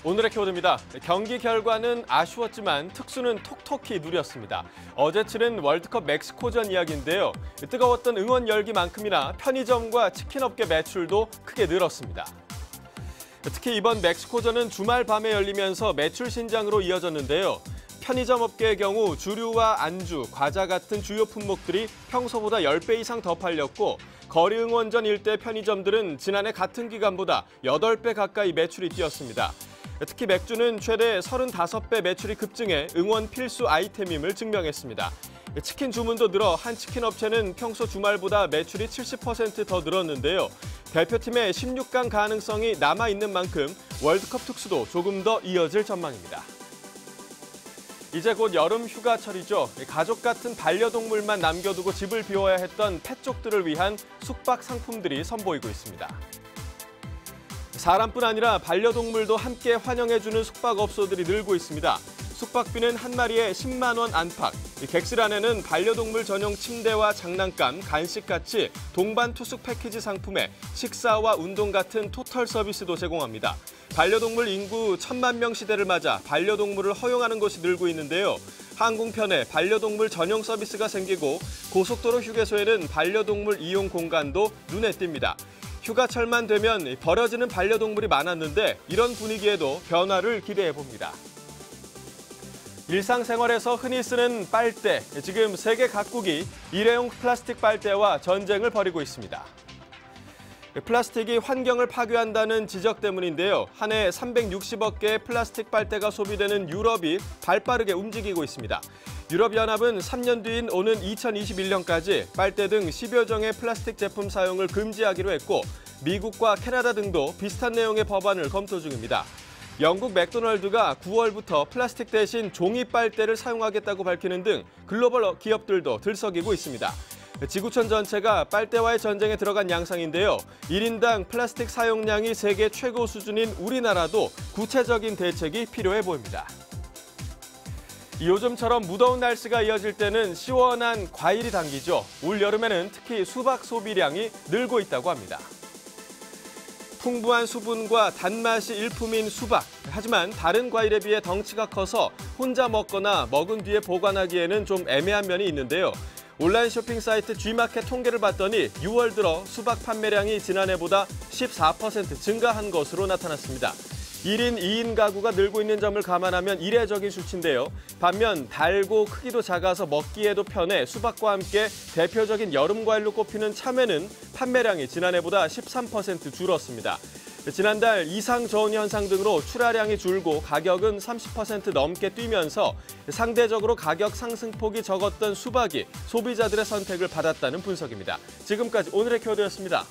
오늘의 키워드입니다. 경기 결과는 아쉬웠지만 특수는 톡톡히 누렸습니다. 어제 치른 월드컵 멕시코전 이야기인데요. 뜨거웠던 응원 열기만큼이나 편의점과 치킨업계 매출도 크게 늘었습니다. 특히 이번 멕시코전은 주말 밤에 열리면서 매출 신장으로 이어졌는데요. 편의점 업계의 경우 주류와 안주, 과자 같은 주요 품목들이 평소보다 10배 이상 더 팔렸고 거리 응원전 일대 편의점들은 지난해 같은 기간보다 8배 가까이 매출이 뛰었습니다. 특히 맥주는 최대 35배 매출이 급증해 응원 필수 아이템임을 증명했습니다. 치킨 주문도 늘어 한 치킨 업체는 평소 주말보다 매출이 70% 더 늘었는데요. 대표팀의 16강 가능성이 남아있는 만큼 월드컵 특수도 조금 더 이어질 전망입니다. 이제 곧 여름 휴가철이죠. 가족 같은 반려동물만 남겨두고 집을 비워야 했던 펫족들을 위한 숙박 상품들이 선보이고 있습니다. 사람뿐 아니라 반려동물도 함께 환영해주는 숙박업소들이 늘고 있습니다. 숙박비는 한 마리에 10만 원 안팎, 객실 안에는 반려동물 전용 침대와 장난감, 간식같이 동반 투숙 패키지 상품에 식사와 운동 같은 토털 서비스도 제공합니다. 반려동물 인구 1,000만 명 시대를 맞아 반려동물을 허용하는 곳이 늘고 있는데요. 항공편에 반려동물 전용 서비스가 생기고 고속도로 휴게소에는 반려동물 이용 공간도 눈에 띕니다. 휴가철만 되면 버려지는 반려동물이 많았는데 이런 분위기에도 변화를 기대해봅니다. 일상생활에서 흔히 쓰는 빨대, 지금 세계 각국이 일회용 플라스틱 빨대와 전쟁을 벌이고 있습니다. 플라스틱이 환경을 파괴한다는 지적 때문인데요. 한 해 360억 개의 플라스틱 빨대가 소비되는 유럽이 발빠르게 움직이고 있습니다. 유럽연합은 3년 뒤인 오는 2021년까지 빨대 등 10여 종의 플라스틱 제품 사용을 금지하기로 했고 미국과 캐나다 등도 비슷한 내용의 법안을 검토 중입니다. 영국 맥도널드가 9월부터 플라스틱 대신 종이 빨대를 사용하겠다고 밝히는 등 글로벌 기업들도 들썩이고 있습니다. 지구촌 전체가 빨대와의 전쟁에 들어간 양상인데요. 1인당 플라스틱 사용량이 세계 최고 수준인 우리나라도 구체적인 대책이 필요해 보입니다. 요즘처럼 무더운 날씨가 이어질 때는 시원한 과일이 당기죠. 올 여름에는 특히 수박 소비량이 늘고 있다고 합니다. 풍부한 수분과 단맛이 일품인 수박. 하지만 다른 과일에 비해 덩치가 커서 혼자 먹거나 먹은 뒤에 보관하기에는 좀 애매한 면이 있는데요. 온라인 쇼핑 사이트 G마켓 통계를 봤더니 6월 들어 수박 판매량이 지난해보다 14% 증가한 것으로 나타났습니다. 1인, 2인 가구가 늘고 있는 점을 감안하면 이례적인 수치인데요. 반면 달고 크기도 작아서 먹기에도 편해 수박과 함께 대표적인 여름 과일로 꼽히는 참외는 판매량이 지난해보다 13% 줄었습니다. 지난달 이상 저온 현상 등으로 출하량이 줄고 가격은 30% 넘게 뛰면서 상대적으로 가격 상승폭이 적었던 수박이 소비자들의 선택을 받았다는 분석입니다. 지금까지 오늘의 키워드였습니다.